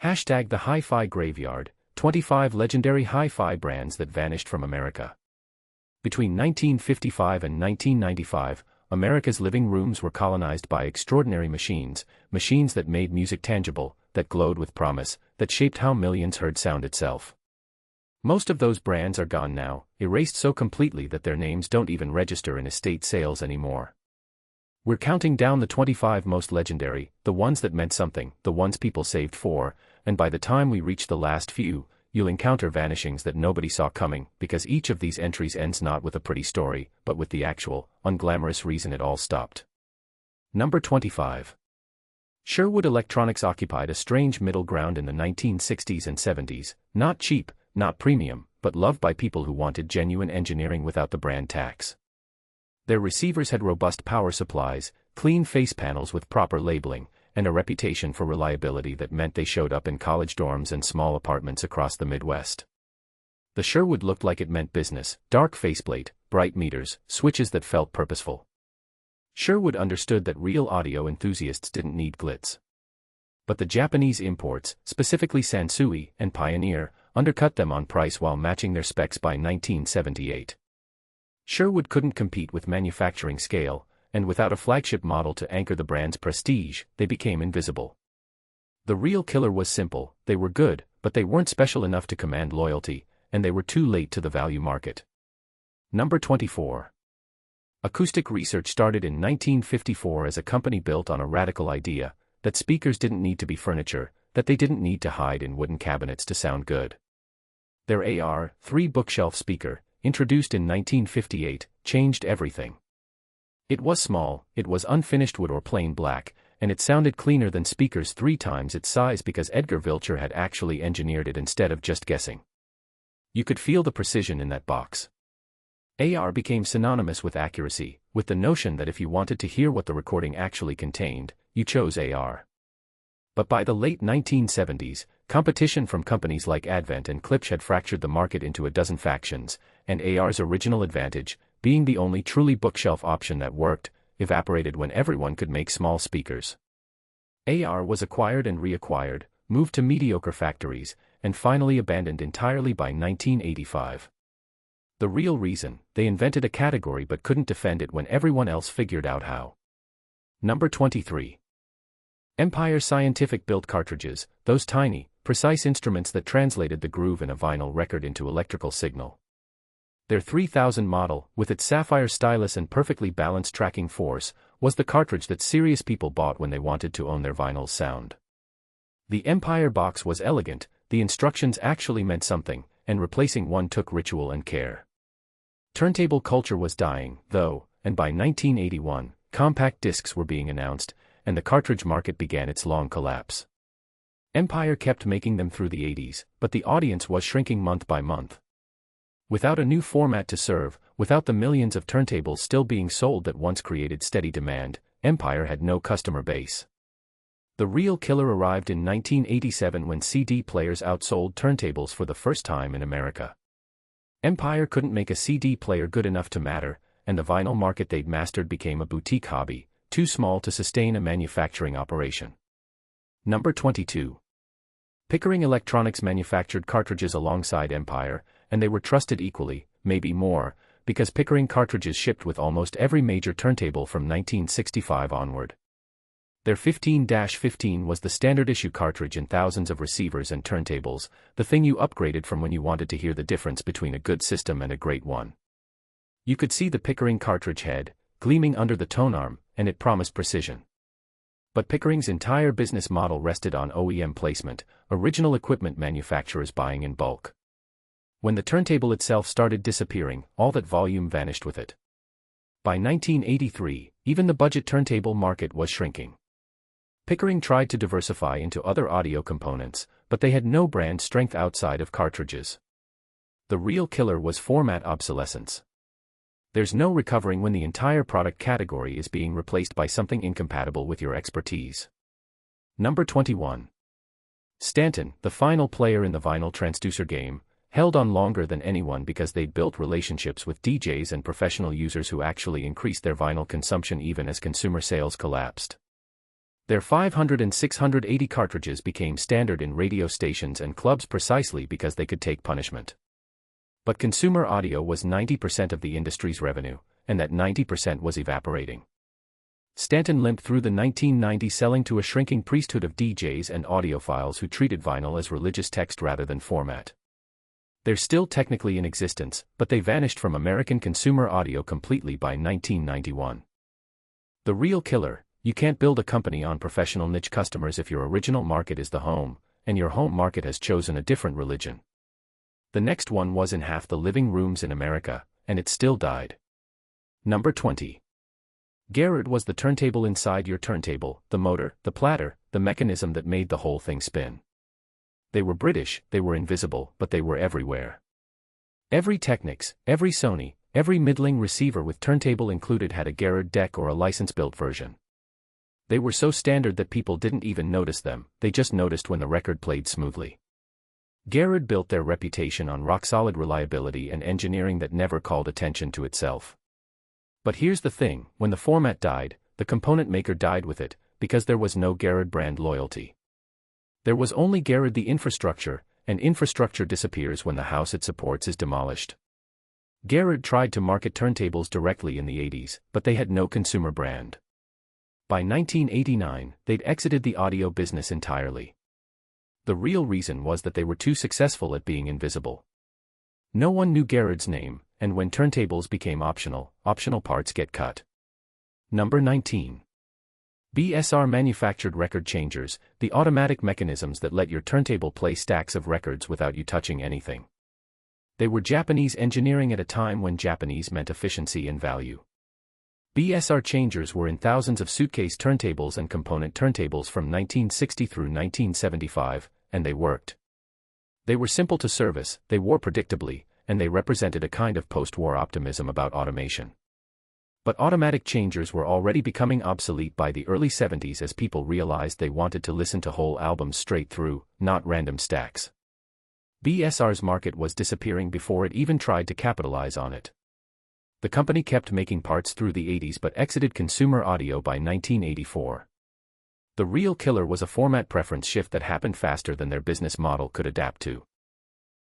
Hashtag the HiFi Graveyard, 25 legendary HiFi brands that vanished from America. Between 1955 and 1995, America's living rooms were colonized by extraordinary machines, machines that made music tangible, that glowed with promise, that shaped how millions heard sound itself. Most of those brands are gone now, erased so completely that their names don't even register in estate sales anymore. We're counting down the 25 most legendary, the ones that meant something, the ones people saved for, and by the time we reach the last few, you'll encounter vanishings that nobody saw coming, because each of these entries ends not with a pretty story, but with the actual, unglamorous reason it all stopped. Number 25. Sherwood Electronics occupied a strange middle ground in the 1960s and 70s, not cheap, not premium, but loved by people who wanted genuine engineering without the brand tax. Their receivers had robust power supplies, clean face panels with proper labeling, and a reputation for reliability that meant they showed up in college dorms and small apartments across the Midwest. The Sherwood looked like it meant business: dark faceplate, bright meters, switches that felt purposeful. Sherwood understood that real audio enthusiasts didn't need glitz. But the Japanese imports, specifically Sansui and Pioneer, undercut them on price while matching their specs by 1978. Sherwood couldn't compete with manufacturing scale, and without a flagship model to anchor the brand's prestige, they became invisible. The real killer was simple: they were good, but they weren't special enough to command loyalty, and they were too late to the value market. Number 24. Acoustic Research started in 1954 as a company built on a radical idea, that speakers didn't need to be furniture, that they didn't need to hide in wooden cabinets to sound good. Their AR-3 bookshelf speaker, introduced in 1958, changed everything. It was small, it was unfinished wood or plain black, and it sounded cleaner than speakers 3 times its size because Edgar Vilcher had actually engineered it instead of just guessing. You could feel the precision in that box. AR became synonymous with accuracy, with the notion that if you wanted to hear what the recording actually contained, you chose AR. But by the late 1970s, competition from companies like Advent and Klipsch had fractured the market into a dozen factions, and AR's original advantage, being the only truly bookshelf option that worked, evaporated when everyone could make small speakers. AR was acquired and reacquired, moved to mediocre factories, and finally abandoned entirely by 1985. The real reason: they invented a category but couldn't defend it when everyone else figured out how. Number 23. Empire Scientific built cartridges, those tiny, precise instruments that translated the groove in a vinyl record into electrical signal. Their 3000 model, with its sapphire stylus and perfectly balanced tracking force, was the cartridge that serious people bought when they wanted to own their vinyl's sound. The Empire box was elegant, the instructions actually meant something, and replacing one took ritual and care. Turntable culture was dying, though, and by 1981, compact discs were being announced, and the cartridge market began its long collapse. Empire kept making them through the 80s, but the audience was shrinking month by month. Without a new format to serve, without the millions of turntables still being sold that once created steady demand, Empire had no customer base. The real killer arrived in 1987 when CD players outsold turntables for the first time in America. Empire couldn't make a CD player good enough to matter, and the vinyl market they'd mastered became a boutique hobby, too small to sustain a manufacturing operation. Number 22. Pickering Electronics manufactured cartridges alongside Empire, and they were trusted equally, maybe more, because Pickering cartridges shipped with almost every major turntable from 1965 onward. Their 15-15 was the standard issue cartridge in thousands of receivers and turntables, the thing you upgraded from when you wanted to hear the difference between a good system and a great one. You could see the Pickering cartridge head, gleaming under the tone arm, and it promised precision. But Pickering's entire business model rested on OEM placement, original equipment manufacturers buying in bulk. When the turntable itself started disappearing, all that volume vanished with it. By 1983, even the budget turntable market was shrinking. Pickering tried to diversify into other audio components, but they had no brand strength outside of cartridges. The real killer was format obsolescence. There's no recovering when the entire product category is being replaced by something incompatible with your expertise. Number 21. Stanton, the final player in the vinyl transducer game, held on longer than anyone because they'd built relationships with DJs and professional users who actually increased their vinyl consumption even as consumer sales collapsed. Their 500 and 680 cartridges became standard in radio stations and clubs precisely because they could take punishment. But consumer audio was 90% of the industry's revenue, and that 90% was evaporating. Stanton limped through the 1990s selling to a shrinking priesthood of DJs and audiophiles who treated vinyl as religious text rather than format. They're still technically in existence, but they vanished from American consumer audio completely by 1991. The real killer: you can't build a company on professional niche customers if your original market is the home, and your home market has chosen a different religion. The next one was in half the living rooms in America, and it still died. Number 20. Garrett was the turntable inside your turntable, the motor, the platter, the mechanism that made the whole thing spin. They were British, they were invisible, but they were everywhere. Every Technics, every Sony, every middling receiver with turntable included had a Garrett deck or a license-built version. They were so standard that people didn't even notice them, they just noticed when the record played smoothly. Garrett built their reputation on rock-solid reliability and engineering that never called attention to itself. But here's the thing: when the format died, the component maker died with it, because there was no Garrett brand loyalty. There was only Garrett the infrastructure, and infrastructure disappears when the house it supports is demolished. Garrett tried to market turntables directly in the 80s, but they had no consumer brand. By 1989, they'd exited the audio business entirely. The real reason was that they were too successful at being invisible. No one knew Garrett's name, and when turntables became optional, optional parts get cut. Number 19. BSR manufactured record changers, the automatic mechanisms that let your turntable play stacks of records without you touching anything. They were Japanese engineering at a time when Japanese meant efficiency and value. BSR changers were in thousands of suitcase turntables and component turntables from 1960 through 1975, and they worked. They were simple to service, they wore predictably, and they represented a kind of post-war optimism about automation. But automatic changers were already becoming obsolete by the early 70s as people realized they wanted to listen to whole albums straight through, not random stacks. BSR's market was disappearing before it even tried to capitalize on it. The company kept making parts through the 80s but exited consumer audio by 1984. The real killer was a format preference shift that happened faster than their business model could adapt to.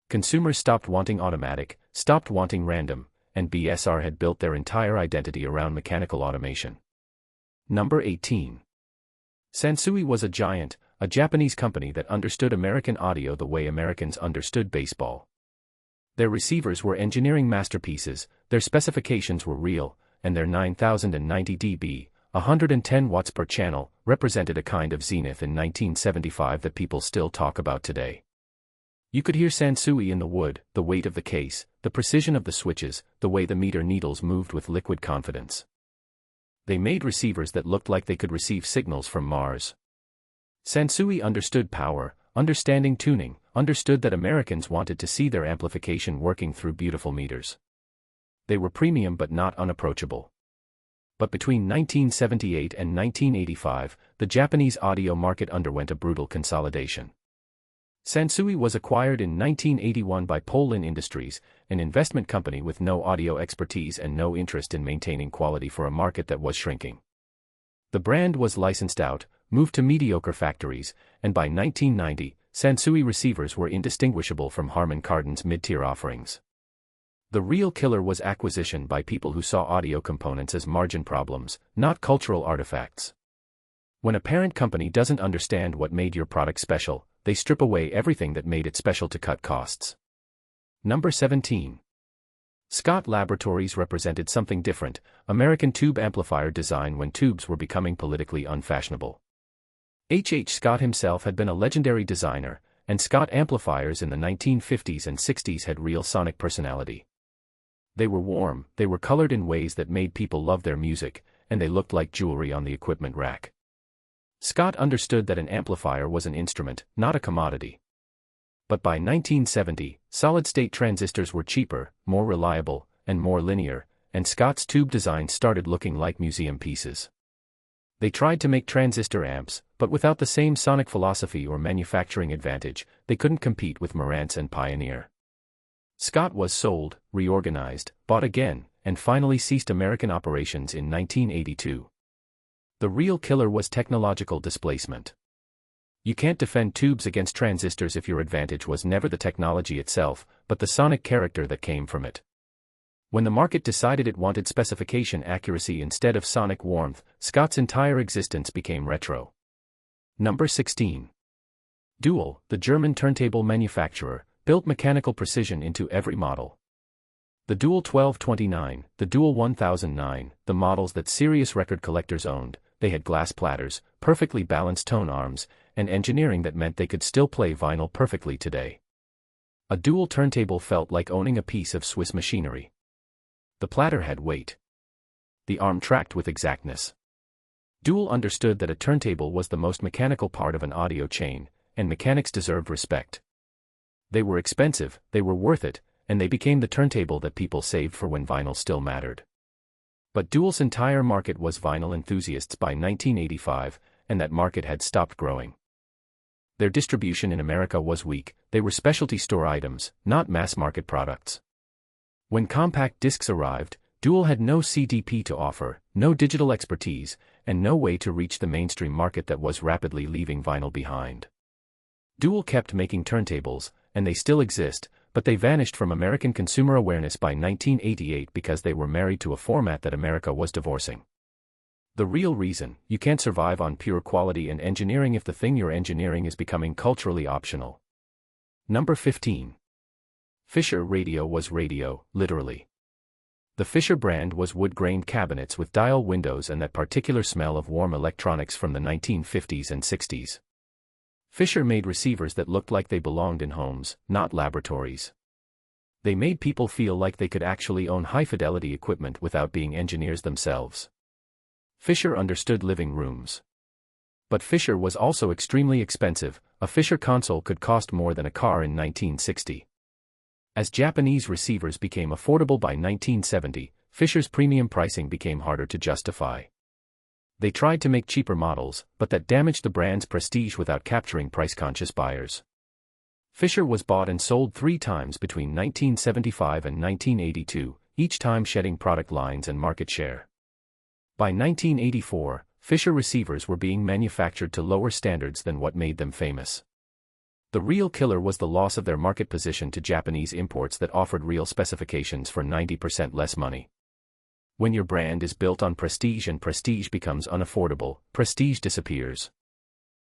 Consumers stopped wanting automatic, stopped wanting random, and BSR had built their entire identity around mechanical automation. Number 18. Sansui was a giant, a Japanese company that understood American audio the way Americans understood baseball. Their receivers were engineering masterpieces, their specifications were real, and their 9090 dB, 110 watts per channel, represented a kind of zenith in 1975 that people still talk about today. You could hear Sansui in the wood, the weight of the case, the precision of the switches, the way the meter needles moved with liquid confidence. They made receivers that looked like they could receive signals from Mars. Sansui understood power, understanding tuning, understood that Americans wanted to see their amplification working through beautiful meters. They were premium but not unapproachable. But between 1978 and 1985, the Japanese audio market underwent a brutal consolidation. Sansui was acquired in 1981 by Polin Industries, an investment company with no audio expertise and no interest in maintaining quality for a market that was shrinking. The brand was licensed out, moved to mediocre factories, and by 1990, Sansui receivers were indistinguishable from Harman Kardon's mid-tier offerings. The real killer was acquisition by people who saw audio components as margin problems, not cultural artifacts. When a parent company doesn't understand what made your product special, they strip away everything that made it special to cut costs. Number 17. Scott Laboratories represented something different, American tube amplifier design when tubes were becoming politically unfashionable. H. Scott himself had been a legendary designer, and Scott amplifiers in the 1950s and 60s had real sonic personality. They were warm, they were colored in ways that made people love their music, and they looked like jewelry on the equipment rack. Scott understood that an amplifier was an instrument, not a commodity. But by 1970, solid-state transistors were cheaper, more reliable, and more linear, and Scott's tube designs started looking like museum pieces. They tried to make transistor amps, but without the same sonic philosophy or manufacturing advantage, they couldn't compete with Marantz and Pioneer. Scott was sold, reorganized, bought again, and finally ceased American operations in 1982. The real killer was technological displacement. You can't defend tubes against transistors if your advantage was never the technology itself, but the sonic character that came from it. When the market decided it wanted specification accuracy instead of sonic warmth, Scott's entire existence became retro. Number 16. Dual, the German turntable manufacturer, built mechanical precision into every model. The Dual 1229, the Dual 1009, the models that serious record collectors owned, they had glass platters, perfectly balanced tone arms, and engineering that meant they could still play vinyl perfectly today. A dual turntable felt like owning a piece of Swiss machinery. The platter had weight. The arm tracked with exactness. Dual understood that a turntable was the most mechanical part of an audio chain, and mechanics deserved respect. They were expensive, they were worth it, and they became the turntable that people saved for when vinyl still mattered. But Dual's entire market was vinyl enthusiasts by 1985, and that market had stopped growing. Their distribution in America was weak, they were specialty store items, not mass-market products. When compact discs arrived, Dual had no CDP to offer, no digital expertise, and no way to reach the mainstream market that was rapidly leaving vinyl behind. Dual kept making turntables, and they still exist, but they vanished from American consumer awareness by 1988 because they were married to a format that America was divorcing. The real reason: you can't survive on pure quality and engineering if the thing you're engineering is becoming culturally optional. Number 15. Fisher radio was radio, literally. The Fisher brand was wood-grained cabinets with dial windows and that particular smell of warm electronics from the 1950s and 60s. Fisher made receivers that looked like they belonged in homes, not laboratories. They made people feel like they could actually own high-fidelity equipment without being engineers themselves. Fisher understood living rooms. But Fisher was also extremely expensive. A Fisher console could cost more than a car in 1960. As Japanese receivers became affordable by 1970, Fisher's premium pricing became harder to justify. They tried to make cheaper models, but that damaged the brand's prestige without capturing price-conscious buyers. Fisher was bought and sold 3 times between 1975 and 1982, each time shedding product lines and market share. By 1984, Fisher receivers were being manufactured to lower standards than what made them famous. The real killer was the loss of their market position to Japanese imports that offered real specifications for 90% less money. When your brand is built on prestige and prestige becomes unaffordable, prestige disappears.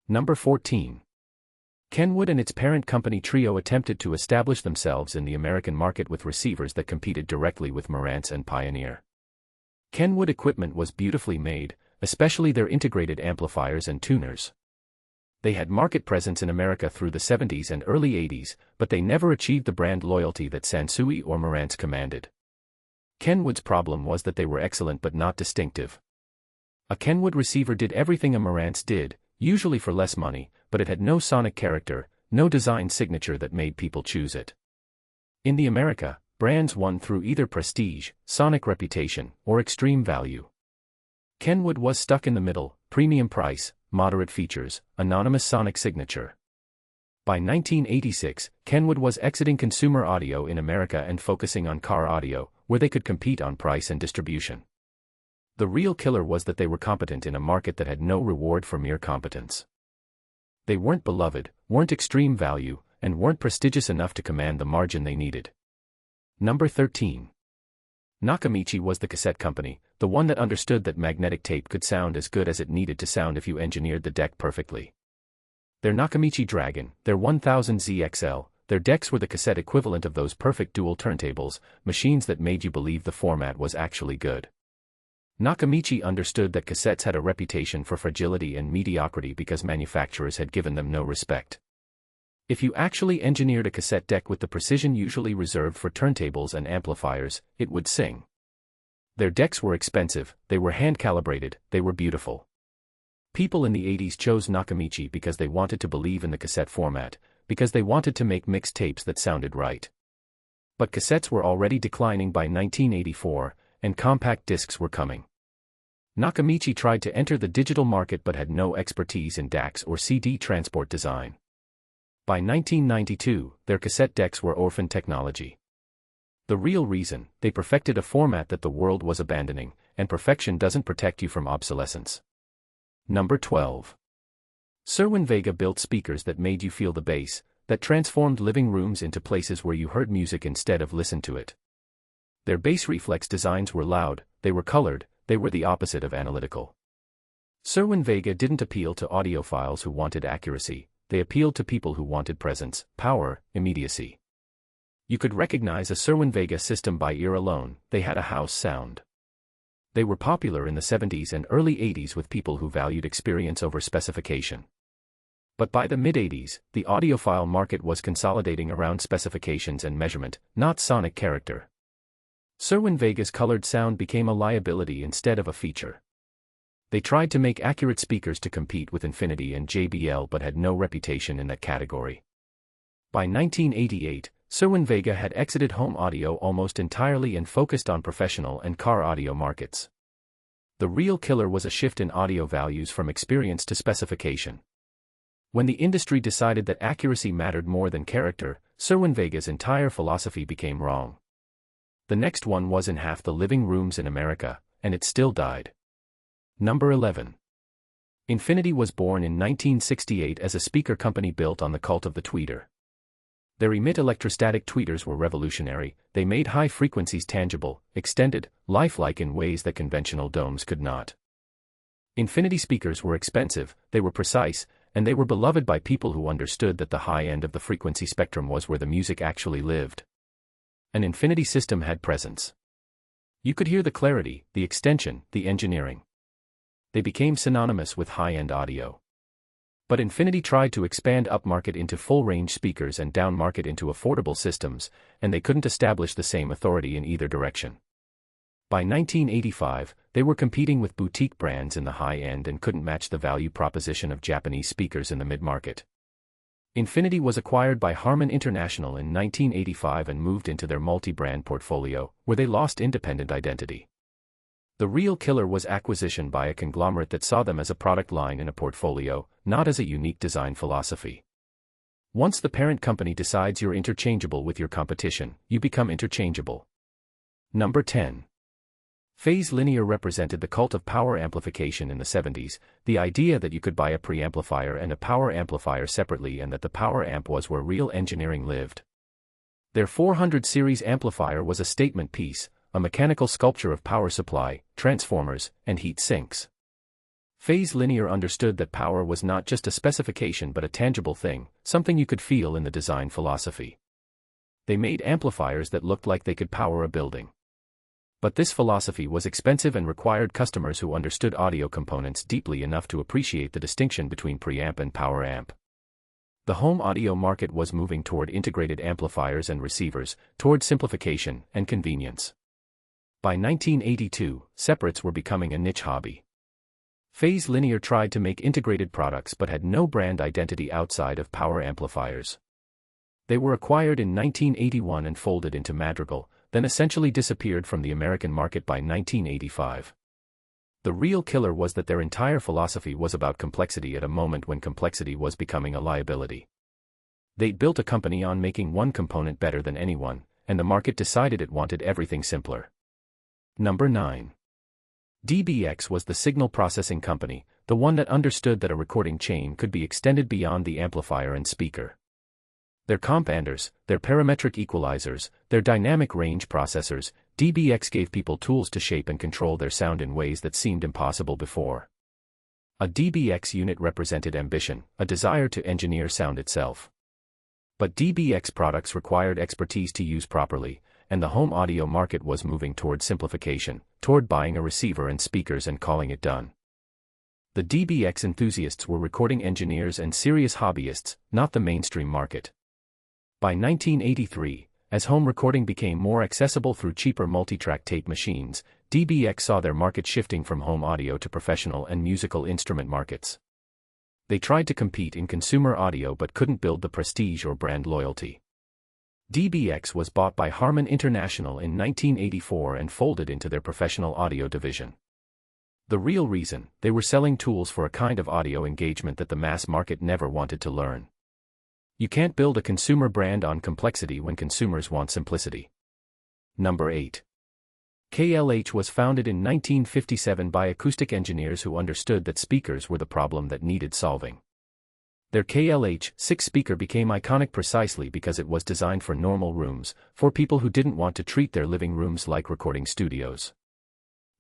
Number 14. Kenwood and its parent company Trio attempted to establish themselves in the American market with receivers that competed directly with Marantz and Pioneer. Kenwood equipment was beautifully made, especially their integrated amplifiers and tuners. They had market presence in America through the 70s and early 80s, but they never achieved the brand loyalty that Sansui or Marantz commanded. Kenwood's problem was that they were excellent but not distinctive. A Kenwood receiver did everything a Marantz did, usually for less money, but it had no sonic character, no design signature that made people choose it. In the America, brands won through either prestige, sonic reputation, or extreme value. Kenwood was stuck in the middle: premium price, moderate features, anonymous sonic signature. By 1986, Kenwood was exiting consumer audio in America and focusing on car audio, where they could compete on price and distribution. The real killer was that they were competent in a market that had no reward for mere competence. They weren't beloved, weren't extreme value, and weren't prestigious enough to command the margin they needed. Number 13. Nakamichi was the cassette company, the one that understood that magnetic tape could sound as good as it needed to sound if you engineered the deck perfectly. Their Nakamichi Dragon, their 1000ZXL, their decks were the cassette equivalent of those perfect dual turntables, machines that made you believe the format was actually good. Nakamichi understood that cassettes had a reputation for fragility and mediocrity because manufacturers had given them no respect. If you actually engineered a cassette deck with the precision usually reserved for turntables and amplifiers, it would sing. Their decks were expensive, they were hand-calibrated, they were beautiful. People in the 80s chose Nakamichi because they wanted to believe in the cassette format, because they wanted to make mixed tapes that sounded right. But cassettes were already declining by 1984, and compact discs were coming. Nakamichi tried to enter the digital market but had no expertise in DACs or CD transport design. By 1992, their cassette decks were orphan technology. The real reason: they perfected a format that the world was abandoning, and perfection doesn't protect you from obsolescence. Number 12. Cerwin-Vega built speakers that made you feel the bass, that transformed living rooms into places where you heard music instead of listened to it. Their bass reflex designs were loud, they were colored, they were the opposite of analytical. Cerwin-Vega didn't appeal to audiophiles who wanted accuracy, they appealed to people who wanted presence, power, immediacy. You could recognize a Cerwin-Vega system by ear alone, they had a house sound. They were popular in the 70s and early 80s with people who valued experience over specification. But by the mid-80s, the audiophile market was consolidating around specifications and measurement, not sonic character. Cerwin-Vega's colored sound became a liability instead of a feature. They tried to make accurate speakers to compete with Infinity and JBL but had no reputation in that category. By 1988, Cerwin-Vega had exited home audio almost entirely and focused on professional and car audio markets. The real killer was a shift in audio values from experience to specification. When the industry decided that accuracy mattered more than character, Cerwin-Vega's entire philosophy became wrong. The next one was in half the living rooms in America, and it still died. Number 11. Infinity was born in 1968 as a speaker company built on the cult of the tweeter. Their emit electrostatic tweeters were revolutionary, they made high frequencies tangible, extended, lifelike in ways that conventional domes could not. Infinity speakers were expensive, they were precise, and they were beloved by people who understood that the high end of the frequency spectrum was where the music actually lived. An Infinity system had presence. You could hear the clarity, the extension, the engineering. They became synonymous with high-end audio. But Infinity tried to expand upmarket into full-range speakers and downmarket into affordable systems, and they couldn't establish the same authority in either direction. By 1985, they were competing with boutique brands in the high-end and couldn't match the value proposition of Japanese speakers in the mid-market. Infinity was acquired by Harman International in 1985 and moved into their multi-brand portfolio, where they lost independent identity. The real killer was acquisition by a conglomerate that saw them as a product line in a portfolio, not as a unique design philosophy. Once the parent company decides you're interchangeable with your competition, you become interchangeable. Number 10. Phase linear represented the cult of power amplification in the 70s, the idea that you could buy a preamplifier and a power amplifier separately and that the power amp was where real engineering lived. Their 400 series amplifier was a statement piece, a mechanical sculpture of power supply, transformers, and heat sinks. Phase linear understood that power was not just a specification but a tangible thing, something you could feel in the design philosophy. They made amplifiers that looked like they could power a building. But this philosophy was expensive and required customers who understood audio components deeply enough to appreciate the distinction between preamp and power amp. The home audio market was moving toward integrated amplifiers and receivers, toward simplification and convenience. By 1982, separates were becoming a niche hobby. Phase linear tried to make integrated products but had no brand identity outside of power amplifiers. They were acquired in 1981 and folded into Madrigal, then essentially disappeared from the American market by 1985. The real killer was that their entire philosophy was about complexity at a moment when complexity was becoming a liability. They'd built a company on making one component better than anyone, and the market decided it wanted everything simpler. Number 9. DBX was the signal processing company, the one that understood that a recording chain could be extended beyond the amplifier and speaker. Their companders, their parametric equalizers, their dynamic range processors, DBX gave people tools to shape and control their sound in ways that seemed impossible before. A DBX unit represented ambition, a desire to engineer sound itself. But DBX products required expertise to use properly, and the home audio market was moving toward simplification, toward buying a receiver and speakers and calling it done. The DBX enthusiasts were recording engineers and serious hobbyists, not the mainstream market. By 1983, as home recording became more accessible through cheaper multitrack tape machines, DBX saw their market shifting from home audio to professional and musical instrument markets. They tried to compete in consumer audio but couldn't build the prestige or brand loyalty. DBX was bought by Harman International in 1984 and folded into their professional audio division. The real reason, they were selling tools for a kind of audio engagement that the mass market never wanted to learn. You can't build a consumer brand on complexity when consumers want simplicity. Number 8. KLH was founded in 1957 by acoustic engineers who understood that speakers were the problem that needed solving. Their KLH 6-speaker became iconic precisely because it was designed for normal rooms, for people who didn't want to treat their living rooms like recording studios.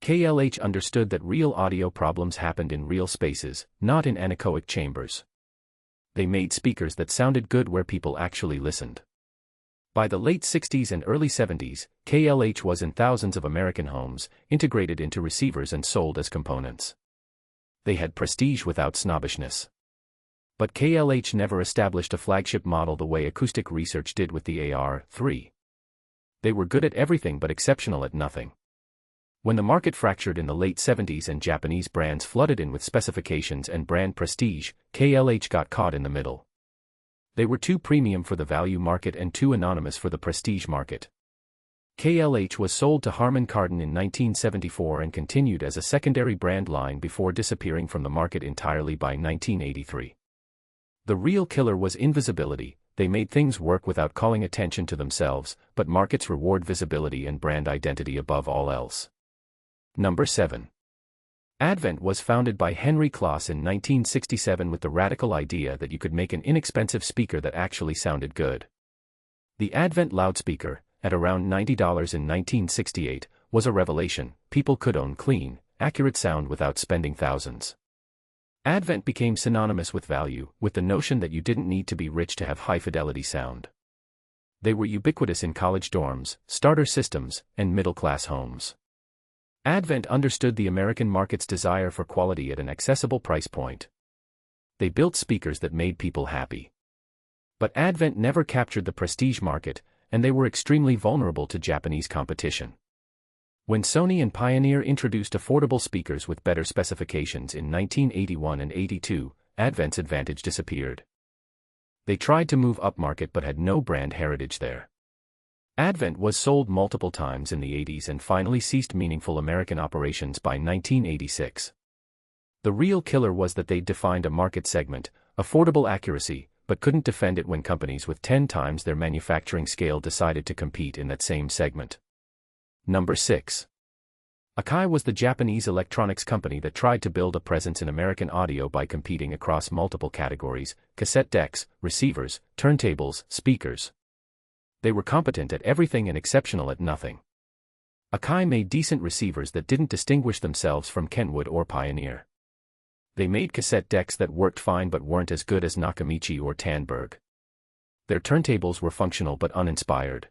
KLH understood that real audio problems happened in real spaces, not in anechoic chambers. They made speakers that sounded good where people actually listened. By the late 60s and early 70s, KLH was in thousands of American homes, integrated into receivers and sold as components. They had prestige without snobbishness. But KLH never established a flagship model the way acoustic research did with the AR-3. They were good at everything but exceptional at nothing. When the market fractured in the late 70s and Japanese brands flooded in with specifications and brand prestige, KLH got caught in the middle. They were too premium for the value market and too anonymous for the prestige market. KLH was sold to Harman Kardon in 1974 and continued as a secondary brand line before disappearing from the market entirely by 1983. The real killer was invisibility. They made things work without calling attention to themselves, but markets reward visibility and brand identity above all else. Number 7. Advent was founded by Henry Kloss in 1967 with the radical idea that you could make an inexpensive speaker that actually sounded good. The Advent loudspeaker, at around $90 in 1968, was a revelation. People could own clean, accurate sound without spending thousands. Advent became synonymous with value, with the notion that you didn't need to be rich to have high-fidelity sound. They were ubiquitous in college dorms, starter systems, and middle-class homes. Advent understood the American market's desire for quality at an accessible price point. They built speakers that made people happy. But Advent never captured the prestige market, and they were extremely vulnerable to Japanese competition. When Sony and Pioneer introduced affordable speakers with better specifications in 1981 and 82, Advent's advantage disappeared. They tried to move upmarket but had no brand heritage there. Advent was sold multiple times in the 80s and finally ceased meaningful American operations by 1986. The real killer was that they defined a market segment, affordable accuracy, but couldn't defend it when companies with 10 times their manufacturing scale decided to compete in that same segment. Number 6. Akai was the Japanese electronics company that tried to build a presence in American audio by competing across multiple categories: cassette decks, receivers, turntables, speakers. They were competent at everything and exceptional at nothing. Akai made decent receivers that didn't distinguish themselves from Kenwood or Pioneer. They made cassette decks that worked fine but weren't as good as Nakamichi or Tandberg. Their turntables were functional but uninspired.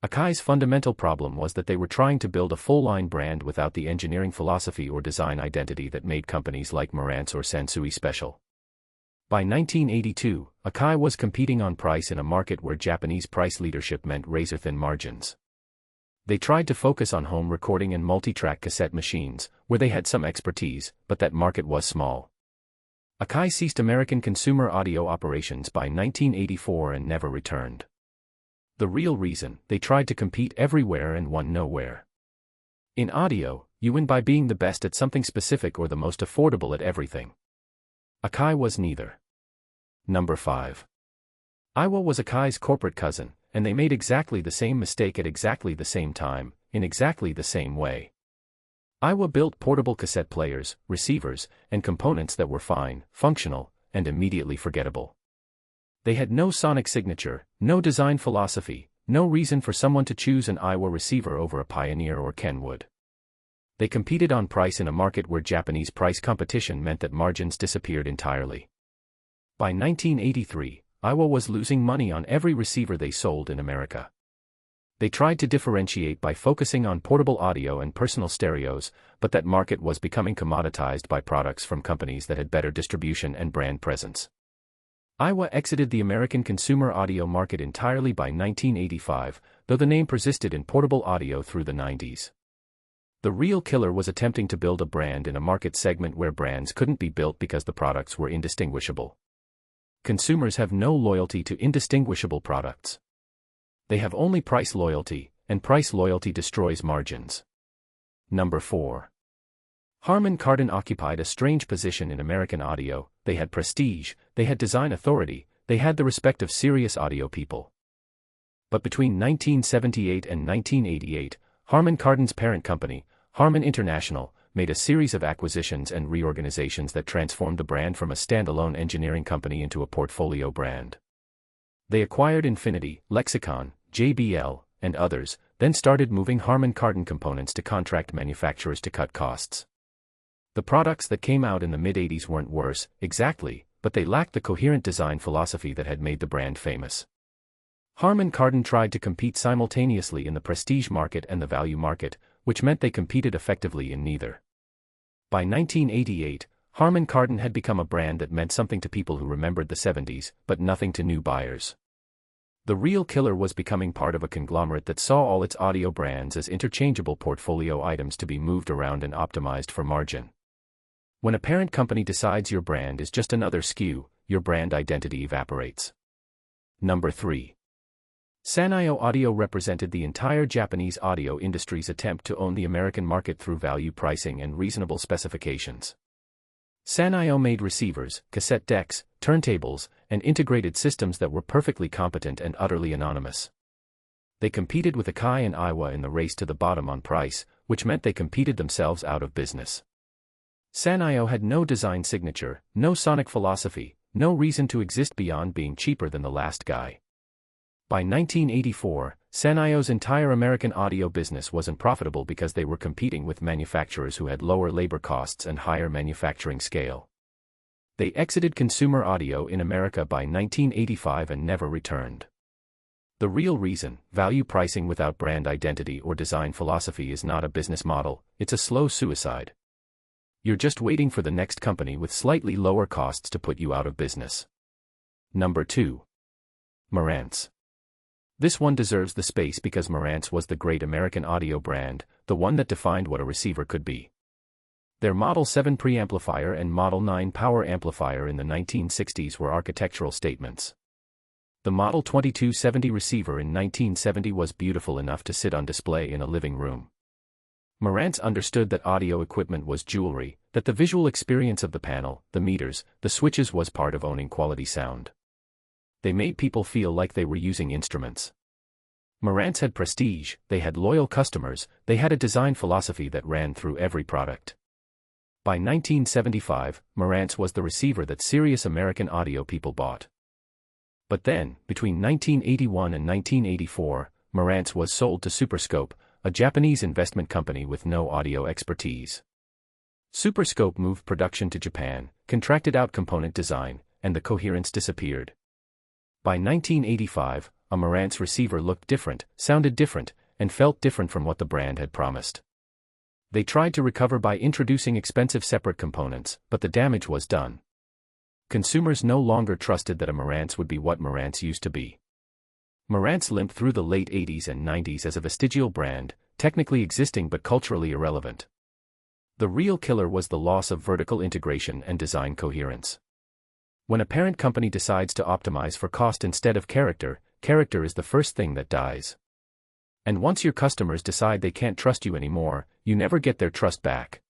Akai's fundamental problem was that they were trying to build a full-line brand without the engineering philosophy or design identity that made companies like Marantz or Sansui special. By 1982, Akai was competing on price in a market where Japanese price leadership meant razor-thin margins. They tried to focus on home recording and multi-track cassette machines, where they had some expertise, but that market was small. Akai ceased American consumer audio operations by 1984 and never returned. The real reason: they tried to compete everywhere and won nowhere. In audio, you win by being the best at something specific or the most affordable at everything. Akai was neither. Number 5. Aiwa was Akai's corporate cousin, and they made exactly the same mistake at exactly the same time, in exactly the same way. Aiwa built portable cassette players, receivers, and components that were fine, functional, and immediately forgettable. They had no sonic signature, no design philosophy, no reason for someone to choose an Aiwa receiver over a Pioneer or Kenwood. They competed on price in a market where Japanese price competition meant that margins disappeared entirely. By 1983, Aiwa was losing money on every receiver they sold in America. They tried to differentiate by focusing on portable audio and personal stereos, but that market was becoming commoditized by products from companies that had better distribution and brand presence. Aiwa exited the American consumer audio market entirely by 1985, though the name persisted in portable audio through the 90s. The real killer was attempting to build a brand in a market segment where brands couldn't be built because the products were indistinguishable. Consumers have no loyalty to indistinguishable products. They have only price loyalty, and price loyalty destroys margins. Number 4. Harman Kardon occupied a strange position in American audio. They had prestige, they had design authority, they had the respect of serious audio people. But between 1978 and 1988, Harman Kardon's parent company, Harman International, made a series of acquisitions and reorganizations that transformed the brand from a standalone engineering company into a portfolio brand. They acquired Infinity, Lexicon, JBL, and others, then started moving Harman Kardon components to contract manufacturers to cut costs. The products that came out in the mid-80s weren't worse, exactly, but they lacked the coherent design philosophy that had made the brand famous. Harman Kardon tried to compete simultaneously in the prestige market and the value market, which meant they competed effectively in neither. By 1988, Harman Kardon had become a brand that meant something to people who remembered the 70s, but nothing to new buyers. The real killer was becoming part of a conglomerate that saw all its audio brands as interchangeable portfolio items to be moved around and optimized for margin. When a parent company decides your brand is just another SKU, your brand identity evaporates. Number 3. Sanyo Audio represented the entire Japanese audio industry's attempt to own the American market through value pricing and reasonable specifications. Sanyo made receivers, cassette decks, turntables, and integrated systems that were perfectly competent and utterly anonymous. They competed with Akai and Aiwa in the race to the bottom on price, which meant they competed themselves out of business. Sanyo had no design signature, no sonic philosophy, no reason to exist beyond being cheaper than the last guy. By 1984, Sanyo's entire American audio business wasn't profitable because they were competing with manufacturers who had lower labor costs and higher manufacturing scale. They exited consumer audio in America by 1985 and never returned. The real reason, value pricing without brand identity or design philosophy, is not a business model, it's a slow suicide. You're just waiting for the next company with slightly lower costs to put you out of business. Number 2. Marantz. This one deserves the space because Marantz was the great American audio brand, the one that defined what a receiver could be. Their Model 7 preamplifier and Model 9 power amplifier in the 1960s were architectural statements. The Model 2270 receiver in 1970 was beautiful enough to sit on display in a living room. Marantz understood that audio equipment was jewelry, that the visual experience of the panel, the meters, the switches was part of owning quality sound. They made people feel like they were using instruments. Marantz had prestige, they had loyal customers, they had a design philosophy that ran through every product. By 1975, Marantz was the receiver that serious American audio people bought. But then, between 1981 and 1984, Marantz was sold to Superscope, a Japanese investment company with no audio expertise. Superscope moved production to Japan, contracted out component design, and the coherence disappeared. By 1985, a Marantz receiver looked different, sounded different, and felt different from what the brand had promised. They tried to recover by introducing expensive separate components, but the damage was done. Consumers no longer trusted that a Marantz would be what Marantz used to be. Marantz limped through the late 80s and 90s as a vestigial brand, technically existing but culturally irrelevant. The real killer was the loss of vertical integration and design coherence. When a parent company decides to optimize for cost instead of character, character is the first thing that dies. And once your customers decide they can't trust you anymore, you never get their trust back.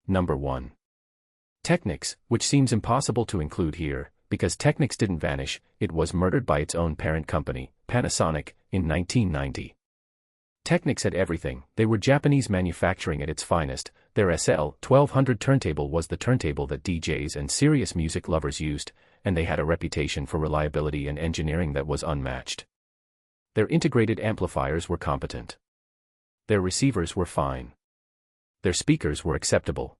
Number 1. Technics, which seems impossible to include here, because Technics didn't vanish, it was murdered by its own parent company, Panasonic, in 1990. Technics had everything, they were Japanese manufacturing at its finest. Their SL-1200 turntable was the turntable that DJs and serious music lovers used, and they had a reputation for reliability and engineering that was unmatched. Their integrated amplifiers were competent. Their receivers were fine. Their speakers were acceptable.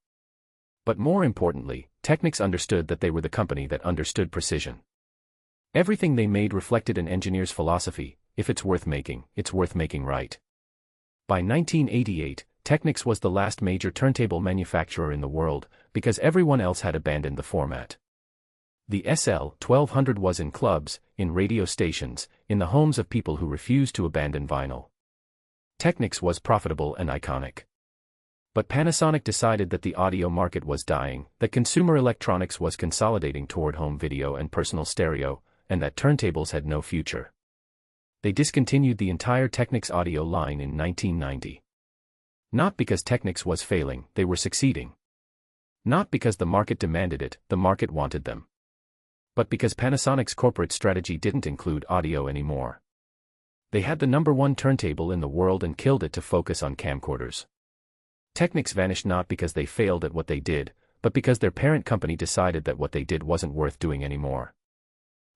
But more importantly, Technics understood that they were the company that understood precision. Everything they made reflected an engineer's philosophy: if it's worth making right. By 1988, Technics was the last major turntable manufacturer in the world, because everyone else had abandoned the format. The SL-1200 was in clubs, in radio stations, in the homes of people who refused to abandon vinyl. Technics was profitable and iconic. But Panasonic decided that the audio market was dying, that consumer electronics was consolidating toward home video and personal stereo, and that turntables had no future. They discontinued the entire Technics audio line in 1990. Not because Technics was failing, they were succeeding. Not because the market demanded it, the market wanted them. But because Panasonic's corporate strategy didn't include audio anymore. They had the #1 turntable in the world and killed it to focus on camcorders. Technics vanished not because they failed at what they did, but because their parent company decided that what they did wasn't worth doing anymore.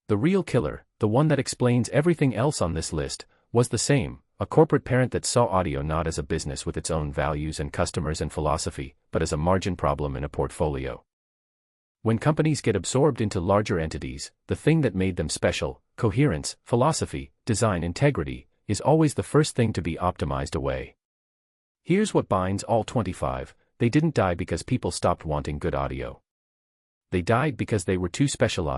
The real killer, the one that explains everything else on this list, was the same, a corporate parent that saw audio not as a business with its own values and customers and philosophy, but as a margin problem in a portfolio. When companies get absorbed into larger entities, the thing that made them special, coherence, philosophy, design integrity, is always the first thing to be optimized away. Here's what binds all 25, they didn't die because people stopped wanting good audio. They died because they were too specialized.